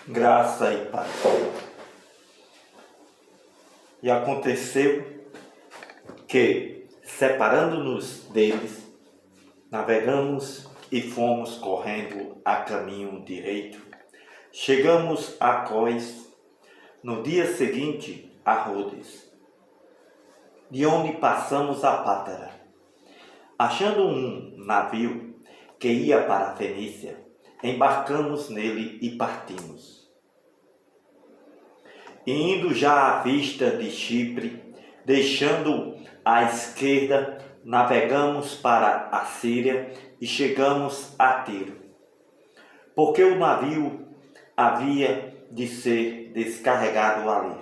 Graça e paz. E aconteceu que, separando-nos deles, navegamos e fomos correndo a caminho direito. Chegamos a Cós, no dia seguinte a Rhodes, de onde passamos a Pátara. Achando um navio que ia para a Fenícia, embarcamos nele e partimos. E indo já à vista de Chipre, deixando à esquerda, navegamos para a Síria e chegamos a Tiro, porque o navio havia de ser descarregado ali.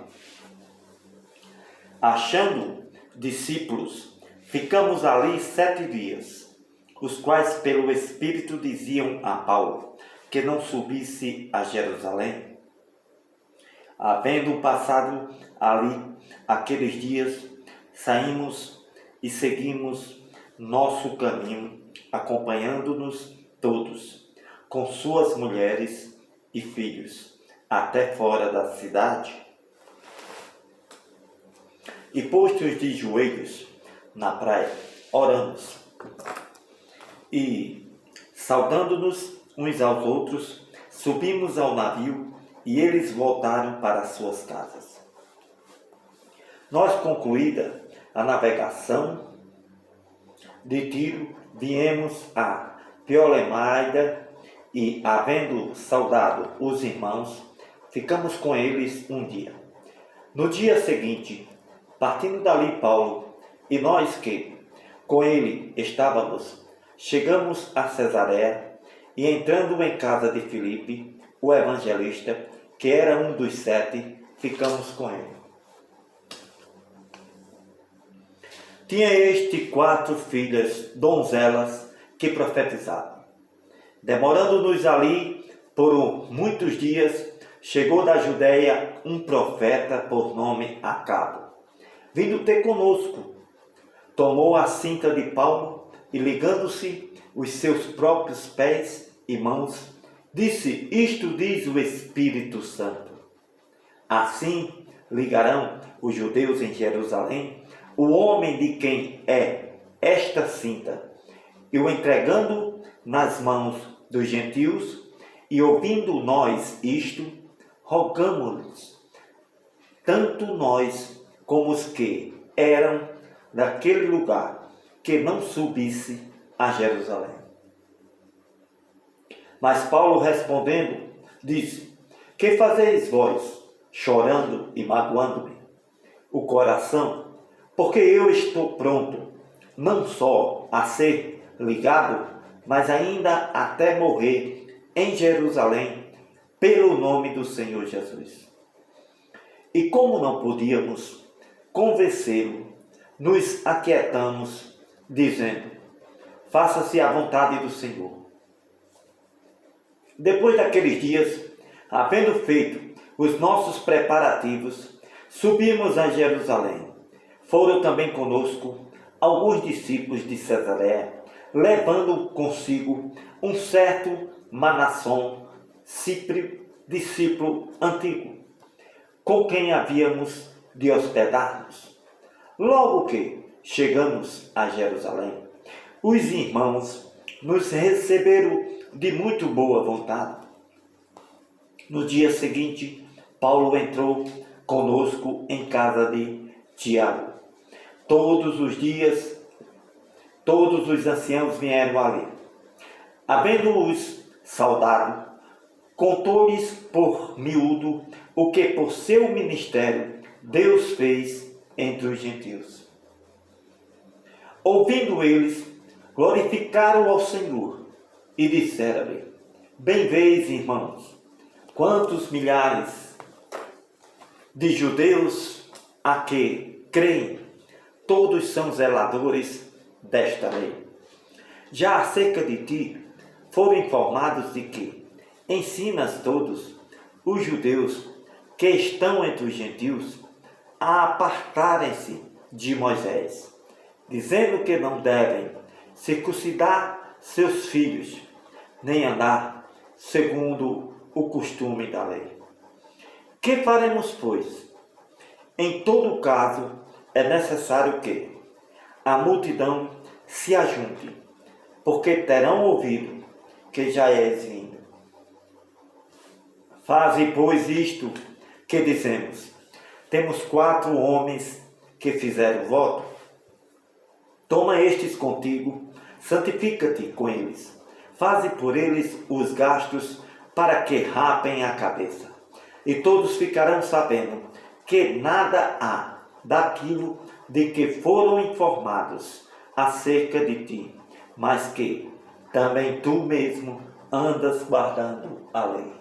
Achando discípulos, ficamos ali 7 dias, os quais pelo Espírito diziam a Paulo que não subisse a Jerusalém. Havendo passado ali aqueles dias, saímos e seguimos nosso caminho, acompanhando-nos todos, com suas mulheres e filhos, até fora da cidade. E postos de joelhos na praia, oramos. E, saudando-nos uns aos outros, subimos ao navio e eles voltaram para suas casas. Nós, concluída a navegação de Tiro, viemos a Ptolemaida e, havendo saudado os irmãos, ficamos com eles um dia. No dia seguinte, partindo dali Paulo e nós que com ele estávamos, chegamos a Cesareia e, entrando em casa de Filipe, o evangelista, que era um dos 7, ficamos com ele. Tinha este 4 filhas donzelas que profetizavam. Demorando-nos ali por muitos dias, chegou da Judeia um profeta por nome Agabo, vindo ter conosco. Tomou a cinta de Paulo e, ligando-se os seus próprios pés e mãos, disse: Isto diz o Espírito Santo. Assim ligarão os judeus em Jerusalém o homem de quem é esta cinta, e o entregando nas mãos dos gentios, e ouvindo nós isto, rogamo-lhes, tanto nós como os que eram daquele lugar, que não subisse a Jerusalém. Mas Paulo respondendo, disse: Que fazeis vós, chorando e magoando-me o coração? Porque eu estou pronto, não só a ser ligado, mas ainda até morrer em Jerusalém, pelo nome do Senhor Jesus. E como não podíamos convencê-lo, nos aquietamos, dizendo: Faça-se a vontade do Senhor. Depois daqueles dias, havendo feito os nossos preparativos, subimos a Jerusalém. Foram também conosco alguns discípulos de Cesareia, levando consigo um certo Manasson, Ciprio, discípulo antigo, com quem havíamos de hospedar-nos. Logo que chegamos a Jerusalém, os irmãos nos receberam de muito boa vontade. No dia seguinte, Paulo entrou conosco em casa de Tiago. Todos os dias, todos os anciãos vieram ali. Havendo-os saudado, contou-lhes por miúdo o que por seu ministério Deus fez entre os gentios. Ouvindo eles, glorificaram ao Senhor e disseram-lhe: Bem vês, irmãos, quantos milhares de judeus a que creem, todos são zeladores desta lei. Já acerca de ti, foram informados de que ensinas todos os judeus que estão entre os gentios a apartarem-se de Moisés, dizendo que não devem circuncidar seus filhos, nem andar segundo o costume da lei. Que faremos, pois? Em todo caso, é necessário que a multidão se ajunte, porque terão ouvido que já és vindo. Faze, pois, isto que dizemos. Temos 4 homens que fizeram voto. Toma estes contigo, santifica-te com eles. Faze por eles os gastos para que rapem a cabeça. E todos ficarão sabendo que nada há daquilo de que foram informados acerca de ti, mas que também tu mesmo andas guardando a lei.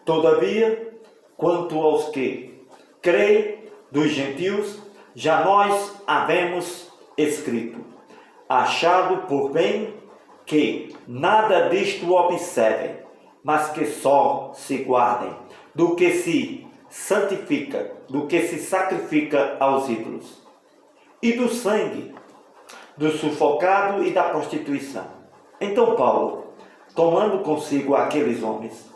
Todavia, quanto aos que creem dos gentios, já nós havemos escrito, achado por bem que nada disto observem, mas que só se guardem do que se santifica, do que se sacrifica aos ídolos, e do sangue, do sufocado e da prostituição. Então Paulo, tomando consigo aqueles homens,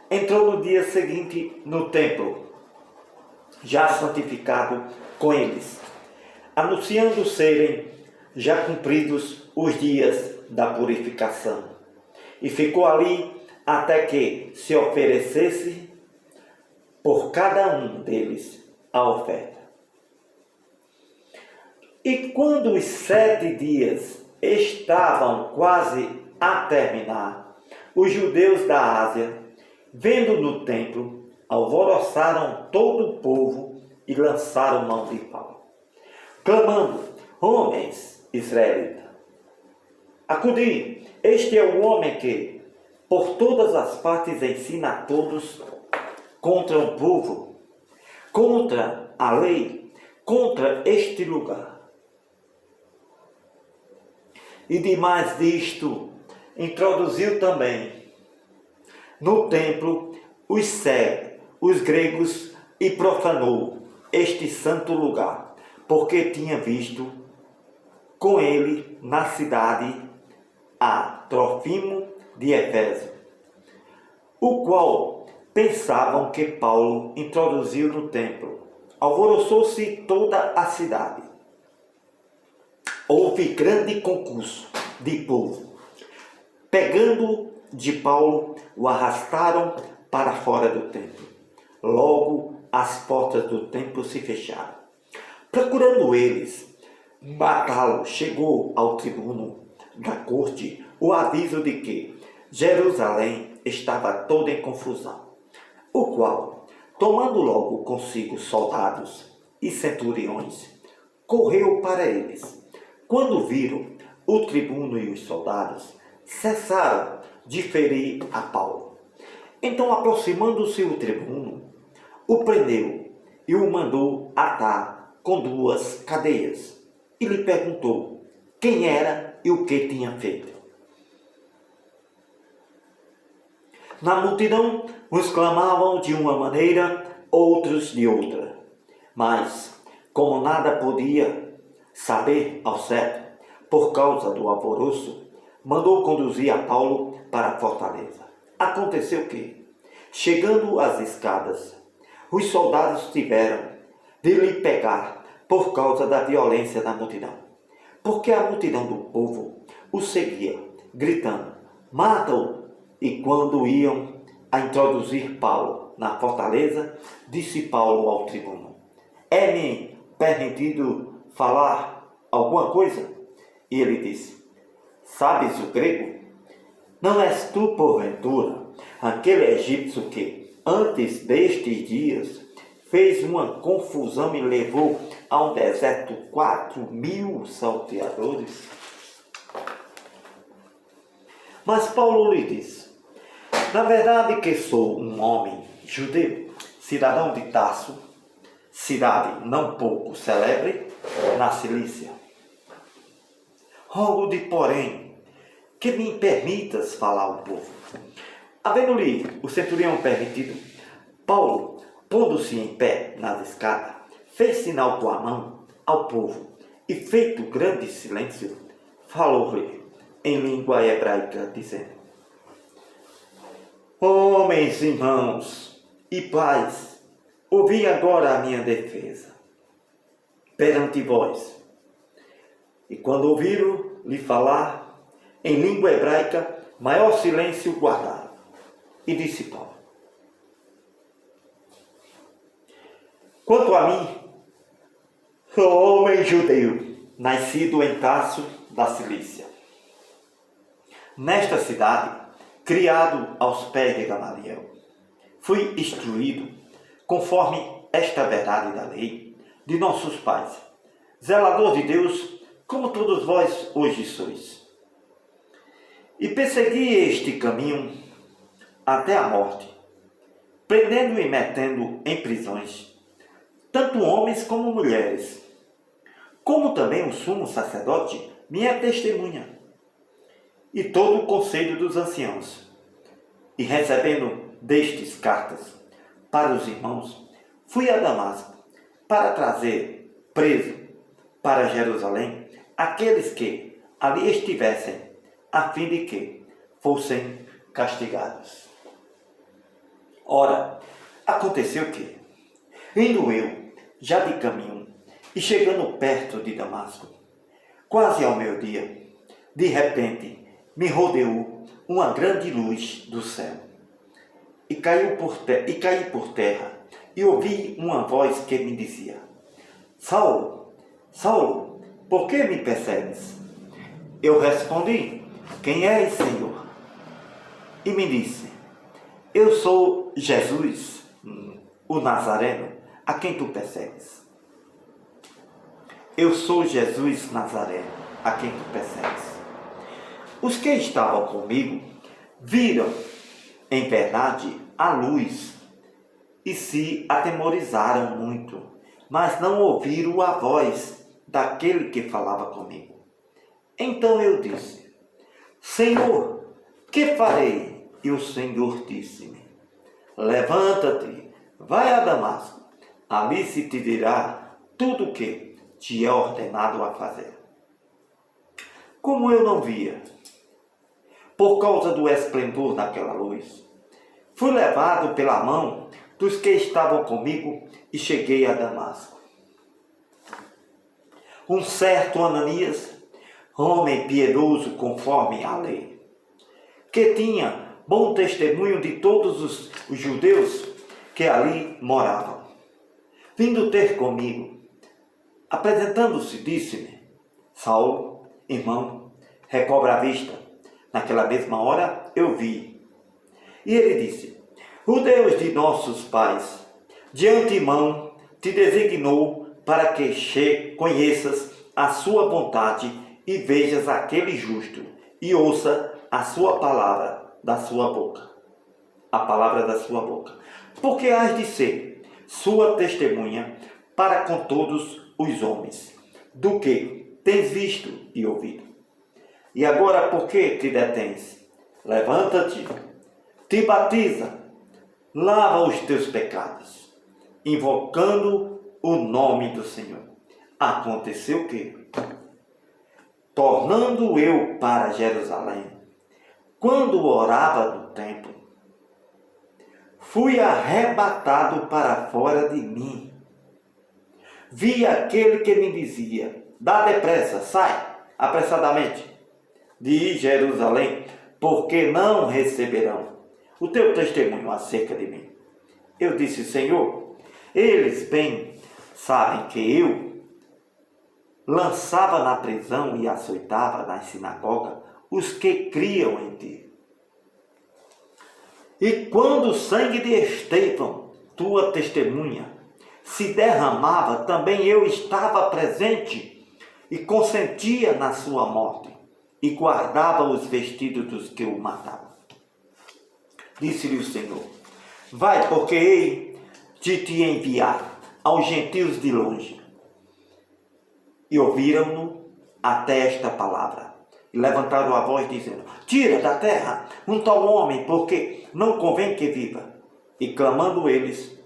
entrou no dia seguinte no templo, já santificado com eles, anunciando serem já cumpridos os dias da purificação, e ficou ali até que se oferecesse por cada um deles a oferta. E quando os 7 dias estavam quase a terminar, os judeus da Ásia, vendo no templo, alvoroçaram todo o povo e lançaram mão de Paulo, clamando: homens israelitas, acudi, este é o homem que por todas as partes ensina a todos contra o povo, contra a lei, contra este lugar. E demais disto, introduziu também no templo os cegos, os gregos, e profanou este santo lugar, porque tinha visto com ele na cidade a Trófimo de Éfeso, o qual pensavam que Paulo introduziu no templo. Alvoroçou-se toda a cidade. Houve grande concurso de povo. Pegando de Paulo, o arrastaram para fora do templo. Logo as portas do templo se fecharam. Procurando eles matá-lo, chegou ao tribuno da corte o aviso de que Jerusalém estava toda em confusão, o qual, tomando logo consigo soldados e centuriões, correu para eles. Quando viram o tribuno e os soldados, cessaram de ferir a Paulo. Então, aproximando-se o tribuno, o prendeu e o mandou atar com 2 cadeias, e lhe perguntou quem era e o que tinha feito. Na multidão, uns clamavam de uma maneira, outros de outra. Mas, como nada podia saber ao certo, por causa do alvoroço, mandou conduzir a Paulo para a fortaleza. Aconteceu que, chegando às escadas, os soldados tiveram de lhe pegar por causa da violência da multidão, porque a multidão do povo o seguia, gritando: mata-o! E quando iam a introduzir Paulo na fortaleza, disse Paulo ao tribuno: é-me permitido falar alguma coisa? E ele disse: sabes o grego? Não és tu, porventura, aquele egípcio que, antes destes dias, fez uma confusão e levou ao deserto 4.000 salteadores? Mas Paulo lhe disse: na verdade que sou um homem judeu, cidadão de Tarso, cidade não pouco celebre na Cilícia. Rogo-te, porém, que me permitas falar ao povo. Havendo-lhe o centurião permitido, Paulo, pondo-se em pé nas escadas, fez sinal com a mão ao povo, e feito grande silêncio, falou-lhe em língua hebraica, dizendo: Homens, irmãos e pais, ouvi agora a minha defesa perante vós. E quando ouviram lhe falar em língua hebraica, maior silêncio guardaram. E disse Paulo: quanto a mim, sou homem judeu, nascido em Tarso da Cilícia. Nesta cidade, criado aos pés de Gamaliel, fui instruído conforme esta verdade da lei de nossos pais, zelador de Deus, como todos vós hoje sois. E persegui este caminho até a morte, prendendo e metendo em prisões, tanto homens como mulheres, como também o sumo sacerdote, minha testemunha, e todo o conselho dos anciãos. E recebendo destes cartas para os irmãos, fui a Damasco para trazer preso para Jerusalém aqueles que ali estivessem, a fim de que fossem castigados. Ora, aconteceu que, indo eu, já de caminho, e chegando perto de Damasco, quase ao meio-dia, de repente me rodeou uma grande luz do céu, e caí por terra, e ouvi uma voz que me dizia: Saulo, Saulo, por que me persegues? Eu respondi: quem és, Senhor? E me disse: eu sou Jesus, o Nazareno, a quem tu persegues. Eu sou Jesus Nazareno, a quem tu persegues. Os que estavam comigo viram, em verdade, a luz e se atemorizaram muito, mas não ouviram a voz daquele que falava comigo. Então eu disse: Senhor, que farei? E o Senhor disse-me: levanta-te, vai a Damasco, ali se te dirá tudo o que te é ordenado a fazer. Como eu não via, por causa do esplendor daquela luz, fui levado pela mão dos que estavam comigo e cheguei a Damasco. Um certo Ananias, homem piedoso conforme a lei, que tinha bom testemunho de todos os judeus que ali moravam, vindo ter comigo, apresentando-se, disse-me: Saulo, irmão, recobra a vista. Naquela mesma hora eu vi. E ele disse: o Deus de nossos pais, de antemão, te designou para que conheças a sua vontade e vejas aquele justo e ouça a sua palavra da sua boca. A palavra da sua boca. Porque has de ser sua testemunha para com todos os homens, do que tens visto e ouvido. E agora por que te detens? Levanta-te, te batiza, lava os teus pecados, invocando o nome do Senhor. Aconteceu que, tornando eu para Jerusalém, quando orava no templo, fui arrebatado para fora de mim. Vi aquele que me dizia: dá depressa, sai, apressadamente, de Jerusalém, porque não receberão o teu testemunho acerca de mim. Eu disse: Senhor, eles bem sabem que eu lançava na prisão e açoitava na sinagoga os que criam em ti. E quando o sangue de Estevão, tua testemunha, se derramava, também eu estava presente e consentia na sua morte, e guardava os vestidos dos que o matavam. Disse-lhe o Senhor: vai, porque hei de te enviar aos gentios de longe. E ouviram-no até esta palavra, e levantaram a voz, dizendo: tira da terra um tal homem, porque não convém que viva. E clamando eles,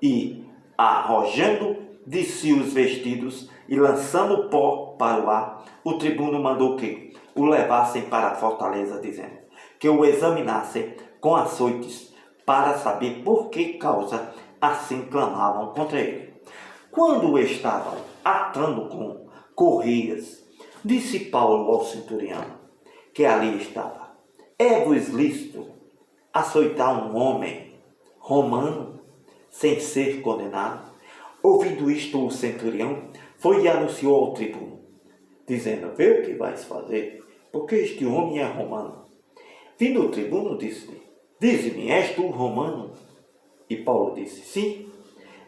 e arrojando de si os vestidos, e lançando pó para o ar, o tribuno mandou que o levassem para a fortaleza, dizendo: que o examinassem com açoites, para saber por que causa assim clamavam contra ele. Quando o estavam atando com correias, disse Paulo ao centurião, que ali estava: é-vos lícito açoitar um homem romano sem ser condenado? Ouvindo isto, o centurião foi e anunciou ao tribuno, dizendo: vê o que vais fazer, porque este homem é romano. Vindo o tribuno, disse-lhe: dize-me, és tu romano? E Paulo disse: sim.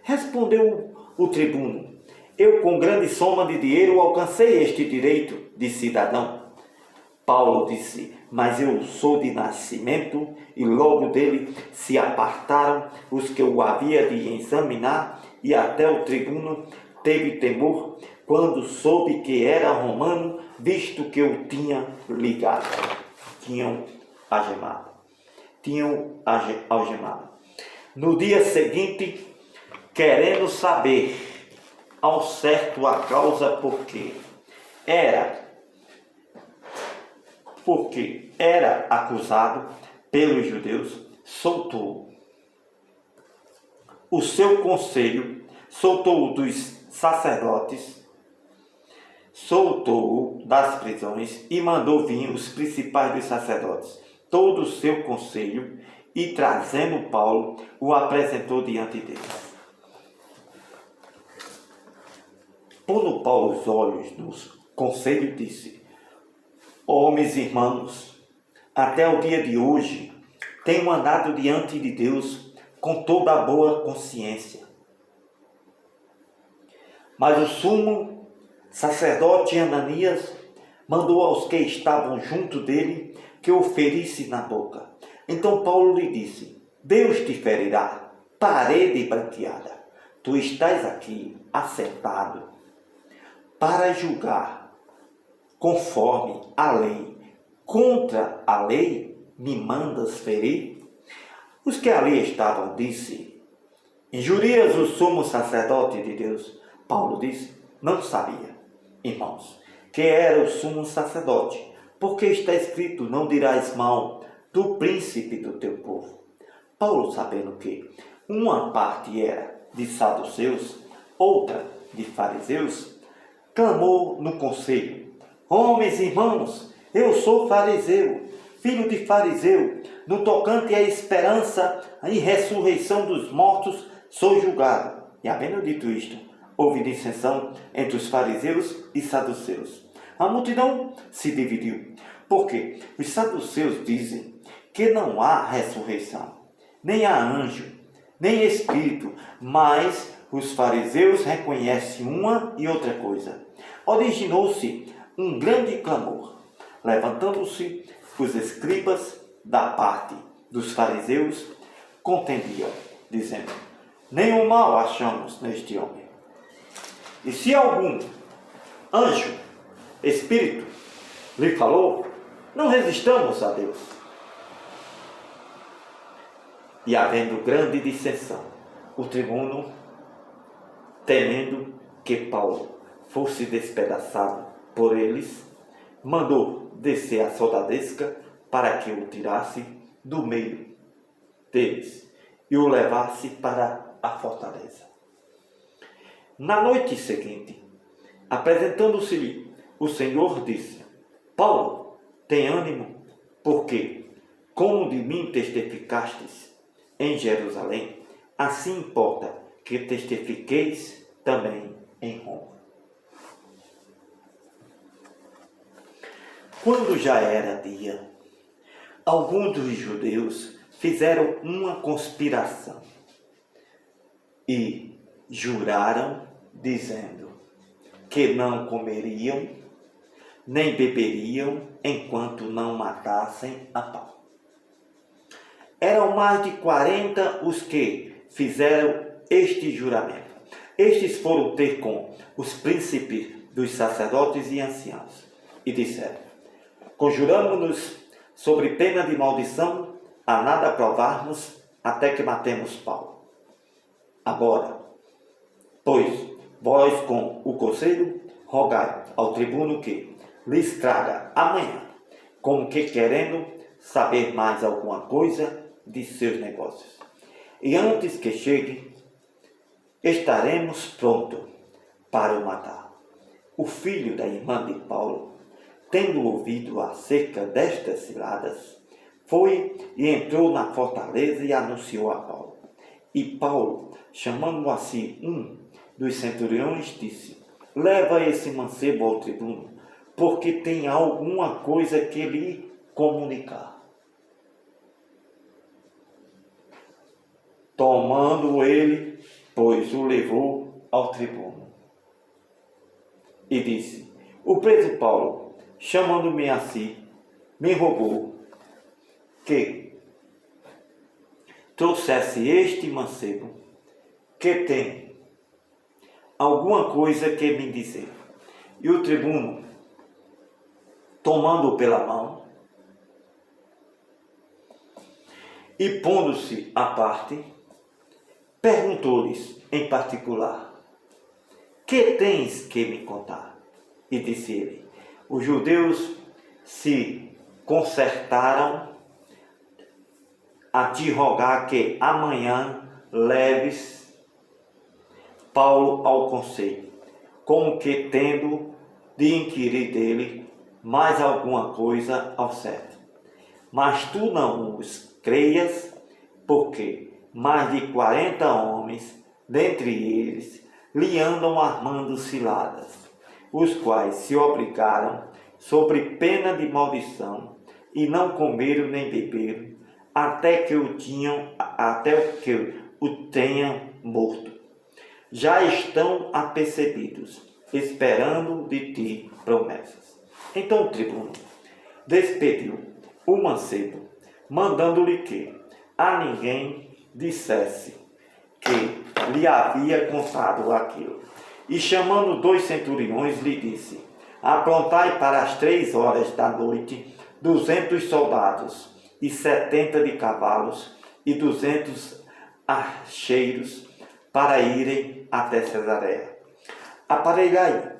Respondeu o tribuno: eu com grande soma de dinheiro alcancei este direito de cidadão. Paulo disse: mas eu sou de nascimento. E logo dele se apartaram os que o havia de examinar, e até o tribuno teve temor quando soube que era romano, visto que o tinha ligado. Tinham algemado. No dia seguinte, querendo saber ao certo a causa porque era acusado pelos judeus, soltou o seu conselho, soltou-o dos sacerdotes, soltou-o das prisões e mandou vir os principais dos sacerdotes, todo o seu conselho, e trazendo Paulo, o apresentou diante deles. Pondo Paulo os olhos no conselho, disse: homens e irmãos, até o dia de hoje tenho andado diante de Deus com toda a boa consciência. Mas o sumo sacerdote Ananias mandou aos que estavam junto dele que o ferisse na boca. Então Paulo lhe disse: Deus te ferirá, parede branqueada. Tu estás aqui assentado para julgar conforme a lei. Contra a lei me mandas ferir? Os que ali estavam disse: injurias o sumo sacerdote de Deus? Paulo disse: não sabia, irmãos, que era o sumo sacerdote, porque está escrito: não dirás mal do príncipe do teu povo. Paulo, sabendo que uma parte era de saduceus, outra de fariseus, clamou no conselho: homens e irmãos, eu sou fariseu, filho de fariseu. No tocante à esperança e ressurreição dos mortos, sou julgado. E havendo dito isto, houve dissensão entre os fariseus e saduceus. A multidão se dividiu, porque os saduceus dizem que não há ressurreição, nem há anjo, nem espírito, mas os fariseus reconhecem uma e outra coisa. Originou-se um grande clamor. Levantando-se os escribas da parte dos fariseus, contendiam, dizendo: nenhum mal achamos neste homem. E se algum anjo, espírito, lhe falou, não resistamos a Deus. E havendo grande dissensão, o tribuno, temendo que Paulo fosse despedaçado por eles, mandou descer a soldadesca para que o tirasse do meio deles e o levasse para a fortaleza. Na noite seguinte, apresentando-se-lhe o Senhor, disse: Paulo, tem ânimo, porque, como de mim testificastes em Jerusalém, assim importa que testifiqueis também em Roma. Quando já era dia, alguns dos judeus fizeram uma conspiração e juraram, dizendo que não comeriam nem beberiam enquanto não matassem a Paulo. Eram mais de 40 os que fizeram este juramento. Estes foram ter com os príncipes dos sacerdotes e anciãos e disseram: conjuramos-nos sobre pena de maldição a nada provarmos até que matemos Paulo. Agora, pois, vós com o conselho, rogai ao tribuno que lhes traga amanhã, como que querendo saber mais alguma coisa de seus negócios. E antes que chegue, estaremos prontos para o matar. O filho da irmã de Paulo, tendo ouvido acerca destas ciladas, foi e entrou na fortaleza e anunciou a Paulo. E Paulo, chamando a si um dos centuriões, disse: leva esse mancebo ao tribuno, porque tem alguma coisa que lhe comunicar. Tomando ele, pois o levou ao tribuno. E disse: o preso Paulo, chamando-me a si, me rogou que trouxesse este mancebo, que tem alguma coisa que me dizer. E o tribuno, tomando-o pela mão e pondo-se à parte, perguntou-lhes em particular: que tens que me contar? E disse ele: os judeus se concertaram a te rogar que amanhã leves Paulo ao conselho, como que tendo de inquirir dele mais alguma coisa ao certo. Mas tu não os creias, porque mais de 40 homens, dentre eles, lhe andam armando ciladas, os quais se obrigaram, sobre pena de maldição, e não comeram nem beberam, até que o tenham morto. Já estão apercebidos, esperando de ti promessas. Então o tribuno despediu o mancebo, mandando-lhe que a ninguém dissesse que lhe havia contado aquilo. E chamando 2 centuriões, lhe disse: aprontai para as 3 horas da noite 200 soldados, e 70 de cavalos, e 200 archeiros, para irem até Cesareia. Aparelhai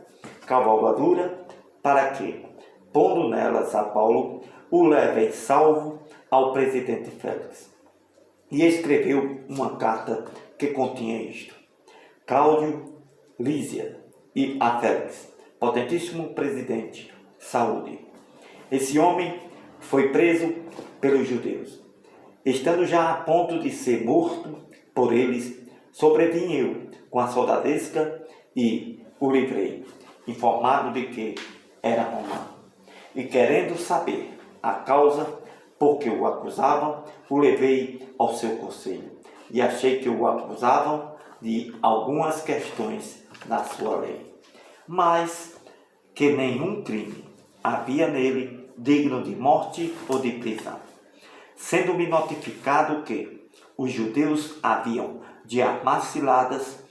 cavalgadura, para que, pondo nelas a Paulo, o levem salvo ao presidente Félix. E escreveu uma carta que continha isto: Cláudio, Lísia e a Félix, potentíssimo presidente, saúde. Esse homem foi preso pelos judeus. Estando já a ponto de ser morto por eles, sobrevim eu com a soldadesca e o livrei, informado de que era romano. E querendo saber a causa por que o acusavam, o levei ao seu conselho. E achei que o acusavam de algumas questões na sua lei, mas que nenhum crime havia nele digno de morte ou de prisão. Sendo-me notificado que os judeus haviam de armar ciladas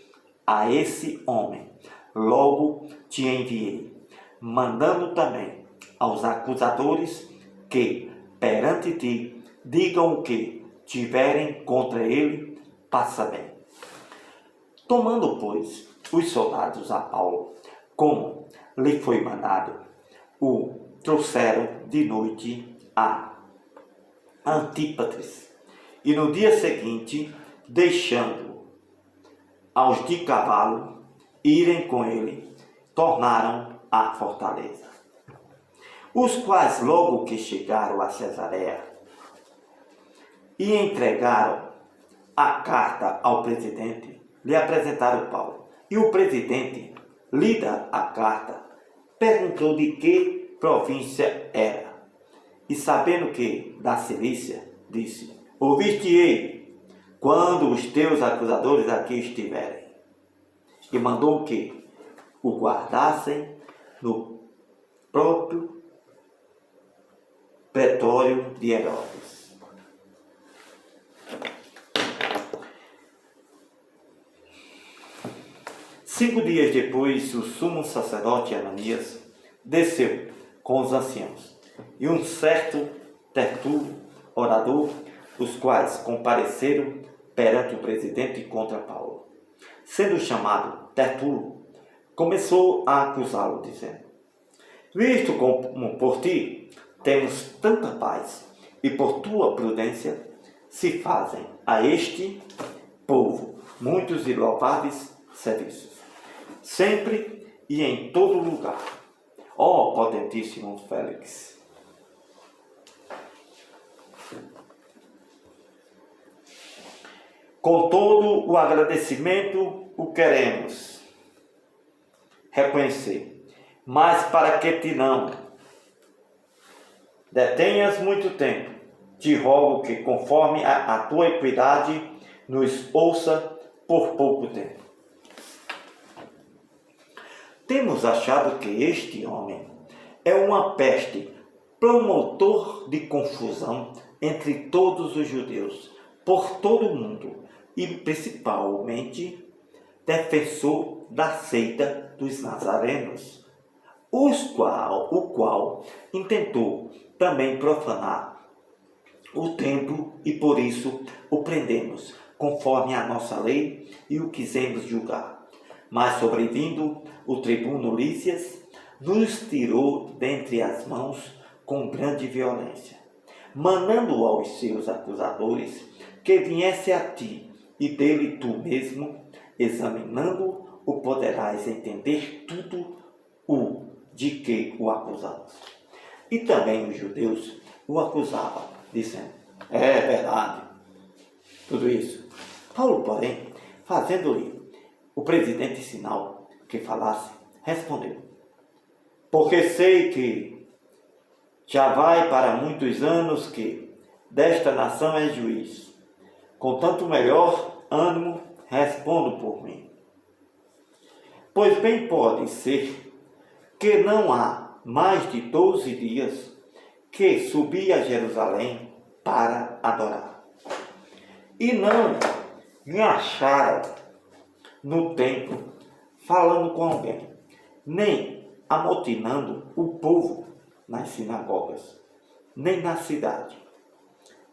a esse homem, logo te enviei, mandando também aos acusadores que perante ti digam o que tiverem contra ele, passa bem. Tomando, pois, os soldados a Paulo, como lhe foi mandado, o trouxeram de noite a Antípatris, e no dia seguinte, deixando aos de cavalo irem com ele, tornaram à fortaleza. Os quais, logo que chegaram a Cesareia e entregaram a carta ao presidente, lhe apresentaram Paulo. E o presidente, lida a carta, perguntou de que província era. E sabendo que da Cilícia, disse: ouviste-ei quando os teus acusadores aqui estiverem. E mandou que o guardassem no próprio pretório de Herodes. Cinco dias depois, o sumo sacerdote Ananias desceu com os anciãos e um certo Tertulo, orador, os quais compareceram perante o presidente contra Paulo. Sendo chamado Tertulo, começou a acusá-lo, dizendo: visto como por ti temos tanta paz, e por tua prudência se fazem a este povo muitos e louváveis serviços, sempre e em todo lugar. Ó potentíssimo Félix, com todo o agradecimento o queremos reconhecer, mas para que te não detenhas muito tempo, te rogo que, conforme a tua equidade, nos ouça por pouco tempo. Temos achado que este homem é uma peste, promotor de confusão entre todos os judeus, por todo o mundo, e principalmente defensor da seita dos nazarenos, o qual intentou também profanar o templo, e por isso o prendemos, conforme a nossa lei, e o quisemos julgar. Mas sobrevindo o tribuno Lísias, nos tirou dentre as mãos com grande violência, mandando aos seus acusadores que viesse a ti, e dele tu mesmo, examinando, o poderás entender tudo o de que o acusamos. E também os judeus o acusavam, dizendo: é verdade, tudo isso. Paulo, porém, fazendo-lhe o presidente sinal que falasse, respondeu: porque sei que já vai para muitos anos que desta nação é juiz. Com tanto melhor ânimo respondo por mim. Pois bem pode ser que não há mais de 12 dias que subi a Jerusalém para adorar. E não me acharam no templo falando com alguém, nem amotinando o povo nas sinagogas, nem na cidade.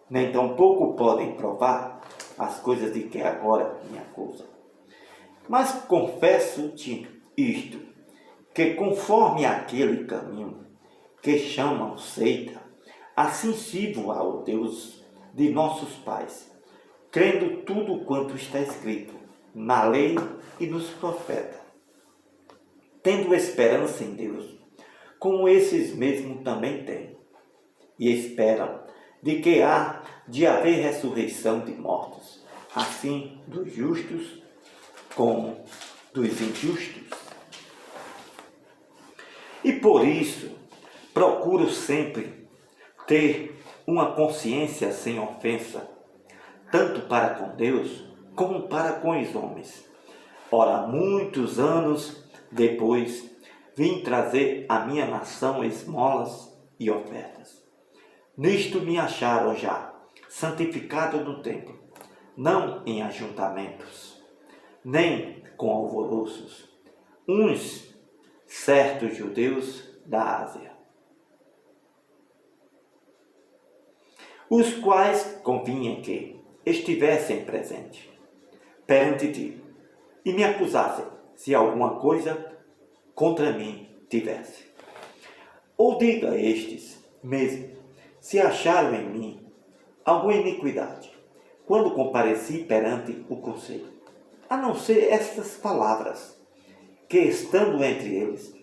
Nem tampouco podem provar as coisas de que agora me acusam. Mas confesso-te isto, que conforme aquele caminho que chamam seita, assim sirvo ao Deus de nossos pais, crendo tudo quanto está escrito na lei e nos profetas, tendo esperança em Deus, como esses mesmos também têm, e esperam de que há de haver ressurreição de mortos, assim dos justos como dos injustos. E por isso procuro sempre ter uma consciência sem ofensa, tanto para com Deus como para com os homens. Ora, muitos anos depois, vim trazer à minha nação esmolas e ofertas. Nisto me acharam já santificado no templo, não em ajuntamentos, nem com alvoroços, uns certos judeus da Ásia, os quais convinha que estivessem presentes perante ti e me acusassem se alguma coisa contra mim tivesse. Ou diga a estes mesmo, se acharam em mim alguma iniquidade, quando compareci perante o conselho, a não ser estas palavras, que estando entre eles,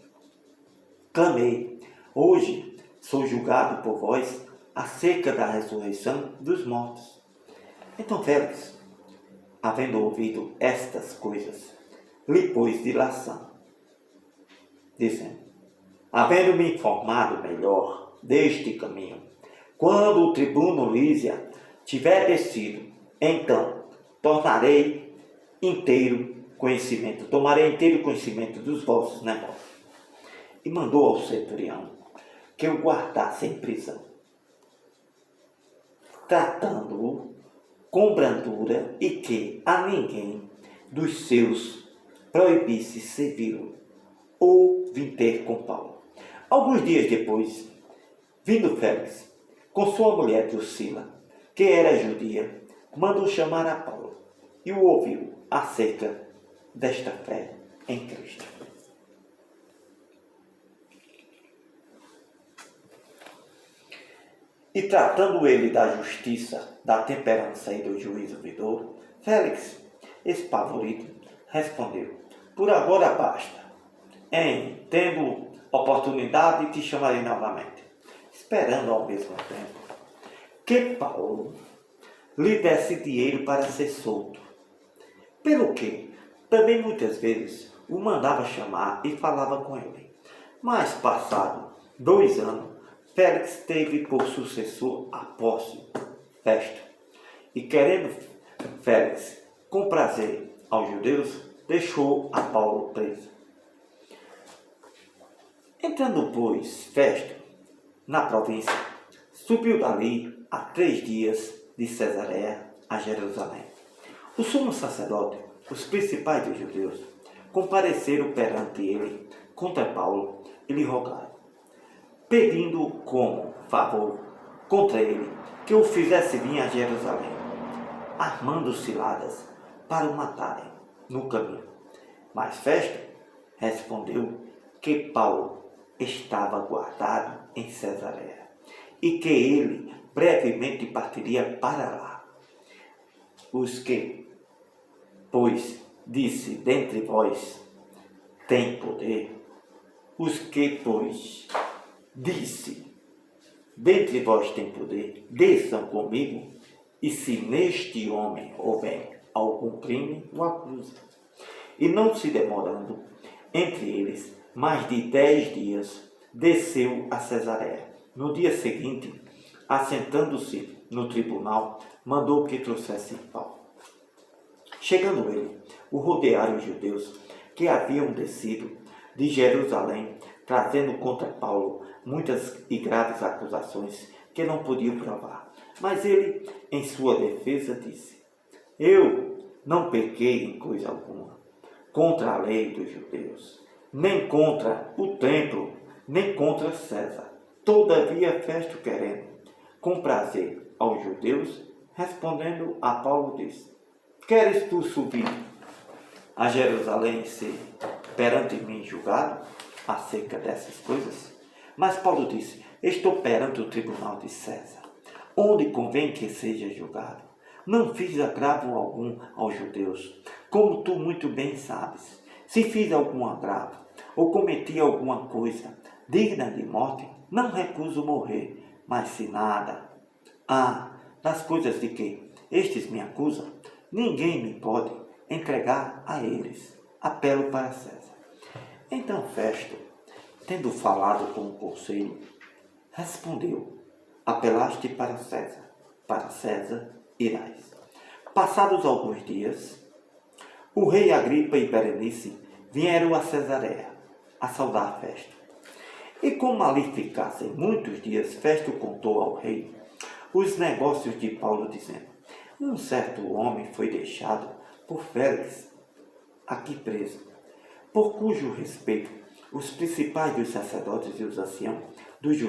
clamei: hoje sou julgado por vós acerca da ressurreição dos mortos. Então Félix, havendo ouvido estas coisas, lhe pôs dilação, dizendo: havendo-me informado melhor deste caminho, quando o tribuno Lísia tiver descido, então tomarei inteiro conhecimento dos vossos negócios. E mandou ao centurião que o guardasse em prisão, tratando-o com brandura, e que a ninguém dos seus proibisse servi-lo ou vir ter com Paulo. Alguns dias depois, vindo Félix com sua mulher Drusila, que era judia, mandou chamar a Paulo e o ouviu acerca desta fé em Cristo. E tratando ele da justiça, da temperança e do juízo vindouro, Félix, espavorido, respondeu: por agora basta. Tendo oportunidade, te chamarei novamente, esperando ao mesmo tempo que Paulo lhe desse dinheiro para ser solto. Pelo que também muitas vezes o mandava chamar e falava com ele. Mas passado 2 anos, Félix teve por sucessor Apóstolo Festo. E querendo Félix com prazer aos judeus, deixou a Paulo preso. Entrando, pois, Festo na província, subiu dali a 3 dias de Cesareia a Jerusalém. O sumo sacerdote, os principais dos judeus, compareceram perante ele contra Paulo e lhe rogaram, pedindo como favor contra ele que o fizesse vir a Jerusalém, armando ciladas para o matarem no caminho. Mas Festo respondeu que Paulo estava guardado em Cesareia e que ele brevemente partiria para lá. Os que, pois, disse dentre vós, tem poder. Os que, pois, disse dentre vós tem poder, desçam comigo, e se neste homem houver algum crime, o acusa. E não se demorando entre eles mais de 10 dias, desceu a Cesareia. No dia seguinte, assentando-se no tribunal, mandou que trouxessem Paulo. Chegando ele, o rodearam os judeus que haviam descido de Jerusalém, trazendo contra Paulo muitas e graves acusações que não podiam provar. Mas ele, em sua defesa, disse: eu não pequei em coisa alguma contra a lei dos judeus, nem contra o templo, nem contra César. Todavia, Festo, querendo comprazer aos judeus, respondendo a Paulo, disse: queres tu subir a Jerusalém e ser perante mim julgado acerca dessas coisas? Mas Paulo disse: estou perante o tribunal de César, onde convém que seja julgado. Não fiz agravo algum aos judeus, como tu muito bem sabes. Se fiz algum agravo, ou cometi alguma coisa digna de morte, não recuso morrer. Mas se nada das coisas de que estes me acusam, ninguém me pode entregar a eles. Apelo para César. Então Festo, tendo falado com o conselho, respondeu: apelaste para César irás. Passados alguns dias, o rei Agripa e Berenice vieram a Cesareia a saudar Festo. E como ali ficassem muitos dias, Festo contou ao rei os negócios de Paulo, dizendo: um certo homem foi deixado por Félix aqui preso, por cujo respeito os principais dos sacerdotes e os anciãos dos judeus